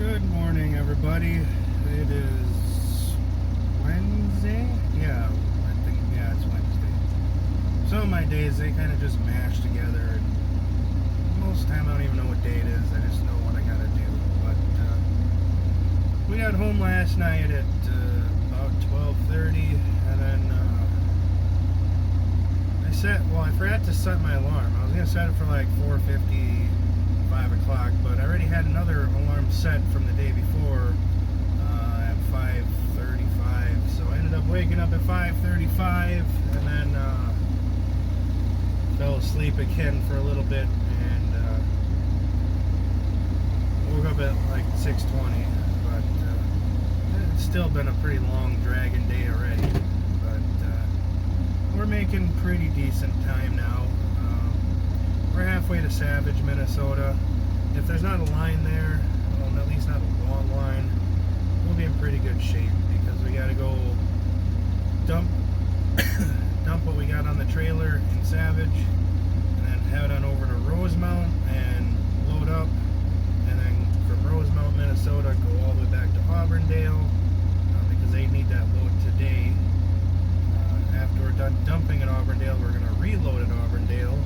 Good morning, everybody. It is Wednesday? Yeah, it's Wednesday. Some of my days, they kind of just mash together, and most of the time I don't even know what day it is. I just know what I gotta do. But we got home last night at about 12:30, and then I forgot to set my alarm. I was gonna set it for like 4:50, 5 o'clock, but I already had another alarm set from the day before at 5:35, so I ended up waking up at 5:35 and then fell asleep again for a little bit and woke up at like 6:20, but it's still been a pretty long dragging day already, but we're making pretty decent time now. We're halfway to Savage, Minnesota. If there's not a line there, well, at least not a long line, we'll be in pretty good shape because we got to go dump what we got on the trailer in Savage, and then head on over to Rosemount and load up, and then from Rosemount, Minnesota, go all the way back to Auburndale because they need that load today. After we're done dumping at Auburndale, we're going to reload at Auburndale.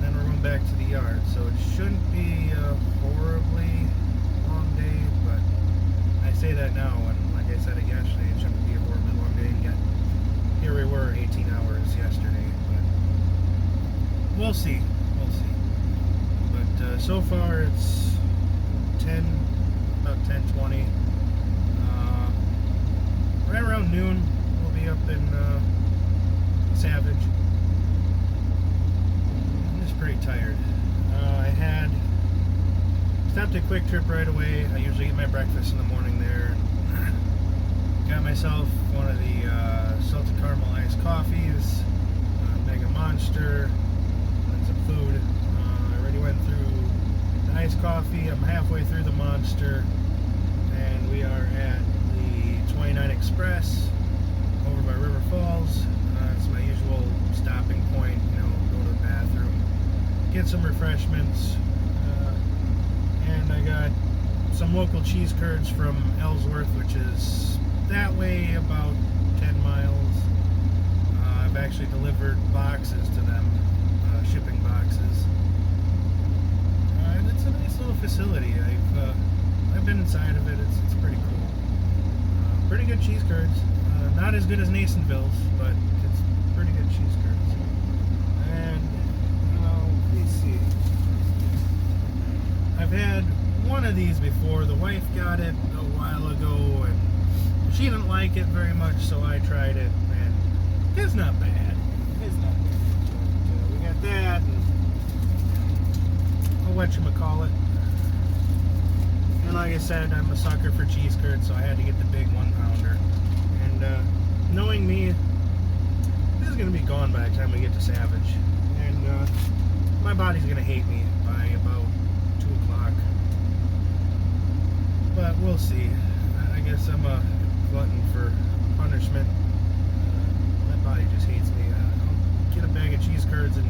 Then we're going back to the yard, so it shouldn't be a horribly long day, but I say that now, and like I said it yesterday, it shouldn't be a horribly long day, and yet here we were 18 hours yesterday, but we'll see, but so far it's about 10:20, right around noon we'll be up in Savage. Pretty tired. I had stopped at Quick Trip right away. I usually eat my breakfast in the morning there. Got myself one of the salted caramel iced coffees, Mega Monster, and some food. I already went through the iced coffee. I'm halfway through the Monster, and we are at the 29 Express over by River Falls. It's my usual stopping point, go to the bathroom, get some refreshments, and I got some local cheese curds from Ellsworth, which is that way about 10 miles. I've actually delivered boxes to them, shipping boxes, and it's a nice little facility. I've been inside of it. It's pretty cool. Pretty good cheese curds. Not as good as Nasonville's, but it's pretty good cheese curds. And let's see. I've had one of these before. The wife got it a while ago, and she didn't like it very much, so I tried it, and it's not bad. It's not bad. But, we got that, and whatchamacallit. And like I said, I'm a sucker for cheese curds, so I had to get the big 1-pounder. And knowing me, this is going to be gone by the time we get to Savage. And my body's going to hate me by about 2 o'clock. But we'll see. I guess I'm a glutton for punishment. My body just hates me. I'll get a bag of cheese curds and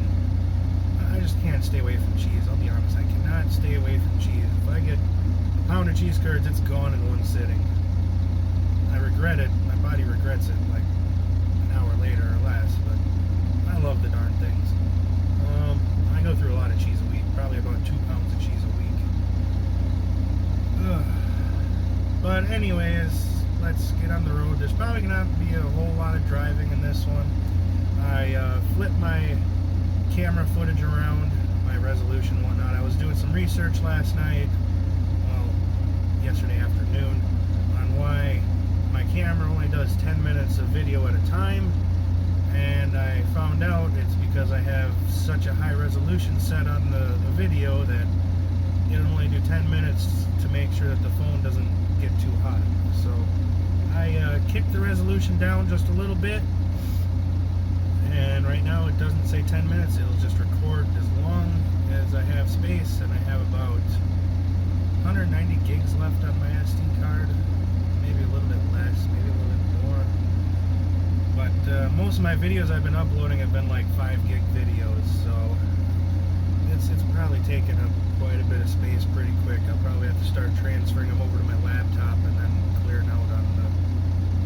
I just can't stay away from cheese. I'll be honest, I cannot stay away from cheese. If I get a pound of cheese curds, it's gone in one sitting. I regret it. My body regrets it like an hour later or less, but I love the darn things. I go through a lot of cheese a week, probably about 2 pounds of cheese a week. Ugh. But anyways, let's get on the road. There's probably going to be a whole lot of driving in this one. I flipped my camera footage around, my resolution and whatnot. I was doing some research last night, well, yesterday afternoon, on why my camera only does 10 minutes of video at a time, and I found out it's because I have such a high resolution set on the video that it'll only do 10 minutes to make sure that the phone doesn't get too hot. So I kicked the resolution down just a little bit, and right now it doesn't say 10 minutes, it'll just record as long as I have space, and I have about 190 gigs left on my SD card, maybe a little bit less, maybe a little bit more. But most of my videos I've been uploading have been like 5 gig videos, so it's probably taken up quite a bit of of space pretty quick. I'll probably have to start transferring them over to my laptop and then clearing out on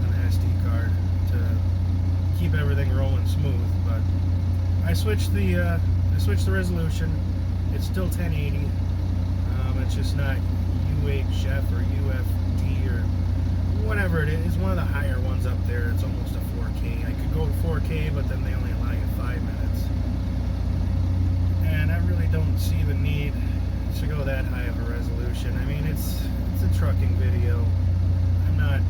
the SD card to keep everything rolling smooth. But I switched the resolution. It's still 1080. It's just not UHF or UFT or whatever it is. It's one of the higher ones up there. It's almost a 4K. I could go to 4K, but then they only allow you 5 minutes. And I really don't see the need to go that high of a resolution. I mean, it's a trucking video. I'm not,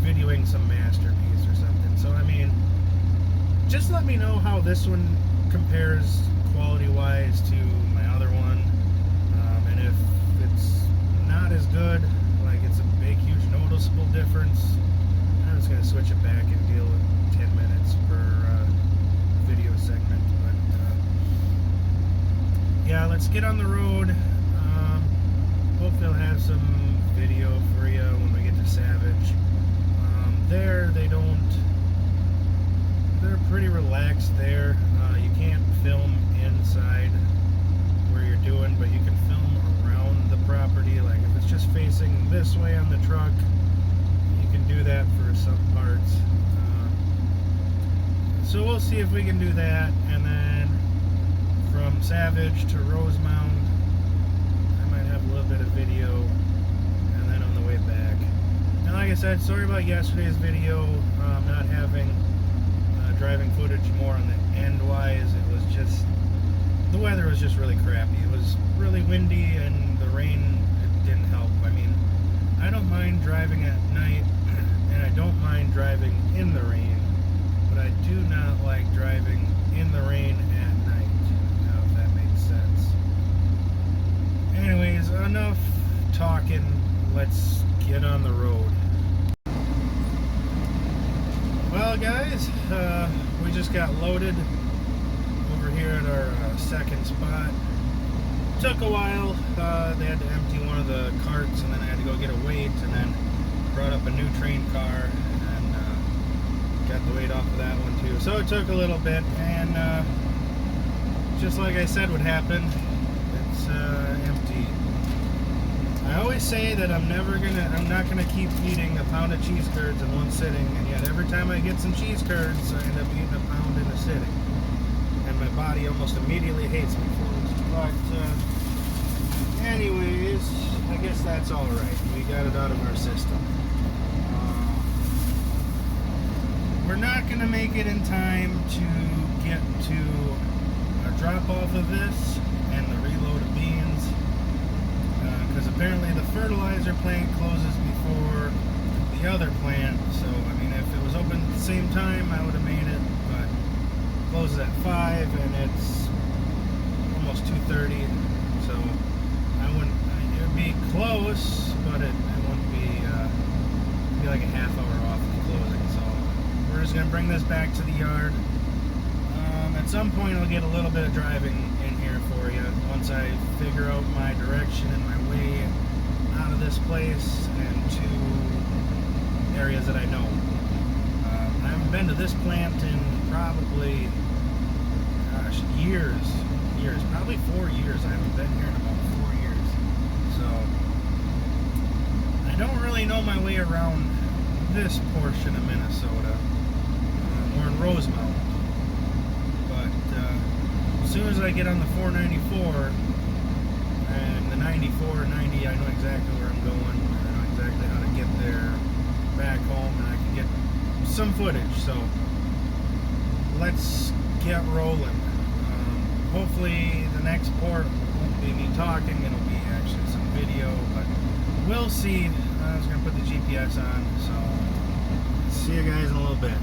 videoing some masterpiece or something. So, I mean, just let me know how this one compares quality-wise to my other one. And if it's not as good, like it's a big, huge, noticeable difference, I'm just going to switch it back and deal with 10 minutes per video segment. But yeah, let's get on the road. Hopefully I'll have some video for you when we get to Savage. They're pretty relaxed there. You can't film inside where you're doing, but you can film around the property. Like if it's just facing this way on the truck, you can do that for some parts. So we'll see if we can do that, and then from Savage to Rosemount, I might have a little bit of video, and then on the way back. And like I said, sorry about yesterday's video, not having driving footage more on the end-wise. It was just, the weather was just really crappy. It was really windy, and the rain, it didn't help. I mean, I don't mind driving at night, and I don't mind driving in the rain, but I do not like driving in the rain at night, if that makes sense. Anyways, enough talking. Let's get on the road. Well, guys, we just got loaded over here at our second spot. Took a while. They had to empty one of the carts, and then I had to go get a weight, and then brought up a new train car and got the weight off of that one too. So it took a little bit, and just like I said would happen, it's empty. I always say that I'm not gonna keep eating a pound of cheese curds in one sitting, and yet every time I get some cheese curds, I end up eating a pound in a sitting, and my body almost immediately hates me for it. But anyways, I guess that's all right. We got it out of our system. We're not gonna make it in time to get to a drop off of this and the reload of beans. Because apparently the fertilizer plant closes before the other plant, so I mean if it was open at the same time I would have made it, but it closes at 5 and it's almost 2:30, so it would be close, but it wouldn't be, it'd be like a half hour off of closing. So we're just going to bring this back to the yard. At some point I'll get a little bit of driving in here for you once I figure out my direction and my way out of this place and to areas that I know. I haven't been to this plant in probably, gosh, years, probably 4 years. I haven't been here in about 4 years. So I don't really know my way around this portion of Minnesota. We're in Rosemount. As soon as I get on the 494 and the 94 and 90, I know exactly where I'm going. I know exactly how to get there, back home, and I can get some footage. So let's get rolling. Hopefully the next port won't be me talking, it'll be actually some video, but we'll see. I was going to put the GPS on, so see you guys in a little bit.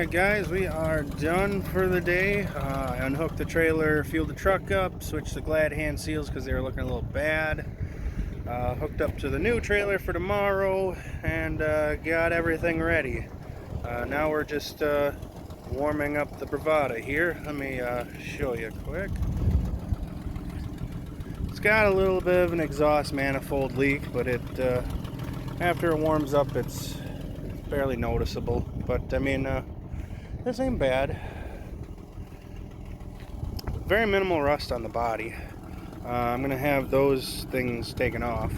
Alright guys, we are done for the day. I unhooked the trailer, fueled the truck up, switched the glad hand seals because they were looking a little bad. Hooked up to the new trailer for tomorrow and got everything ready. Now we're just warming up the Bravada here. Let me show you quick. It's got a little bit of an exhaust manifold leak, but it after it warms up it's barely noticeable. But I mean, this ain't bad. Very minimal rust on the body. I'm gonna have those things taken off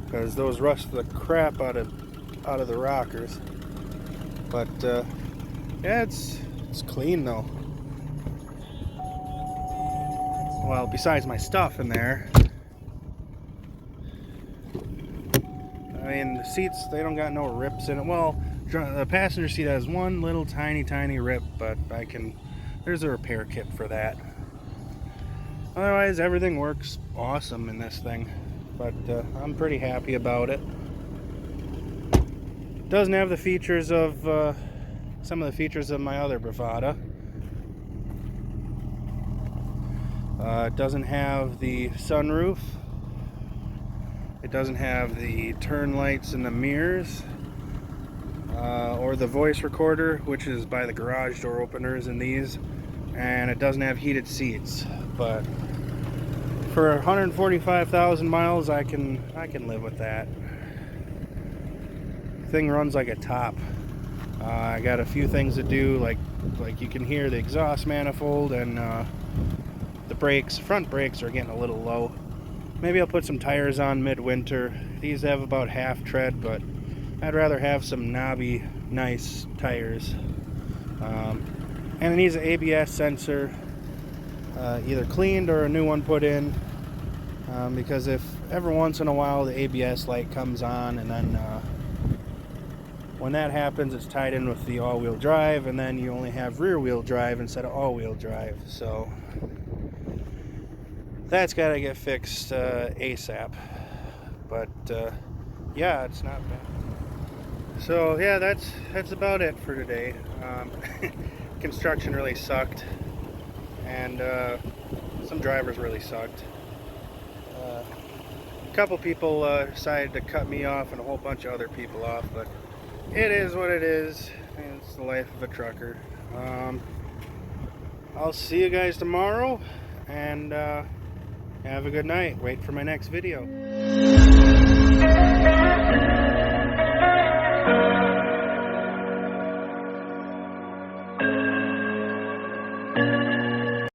because those rust the crap out of the rockers. But yeah, it's clean though. Well, besides my stuff in there. I mean, the seats, they don't got no rips in it. Well, the passenger seat has one little tiny rip, but there's a repair kit for that. Otherwise, everything works awesome in this thing, but I'm pretty happy about it. Doesn't have the features of some of the features of my other Bravada. It doesn't have the sunroof. It doesn't have the turn lights and the mirrors, or the voice recorder, which is by the garage door openers in these, and it doesn't have heated seats. But for 145,000 miles, I can live with that. Thing runs like a top. I got a few things to do, like you can hear the exhaust manifold and the brakes. Front brakes are getting a little low. Maybe I'll put some tires on midwinter. These have about half tread, but I'd rather have some knobby, nice tires. And it needs an ABS sensor, either cleaned or a new one put in, because if every once in a while the ABS light comes on, and then when that happens, it's tied in with the all-wheel drive, and then you only have rear-wheel drive instead of all-wheel drive. So that's got to get fixed ASAP. But yeah, it's not bad. So yeah, that's about it for today. Construction really sucked, and some drivers really sucked. A couple people decided to cut me off and a whole bunch of other people off, but it is what it is. It's the life of a trucker. I'll see you guys tomorrow, and have a good night. Wait for my next video.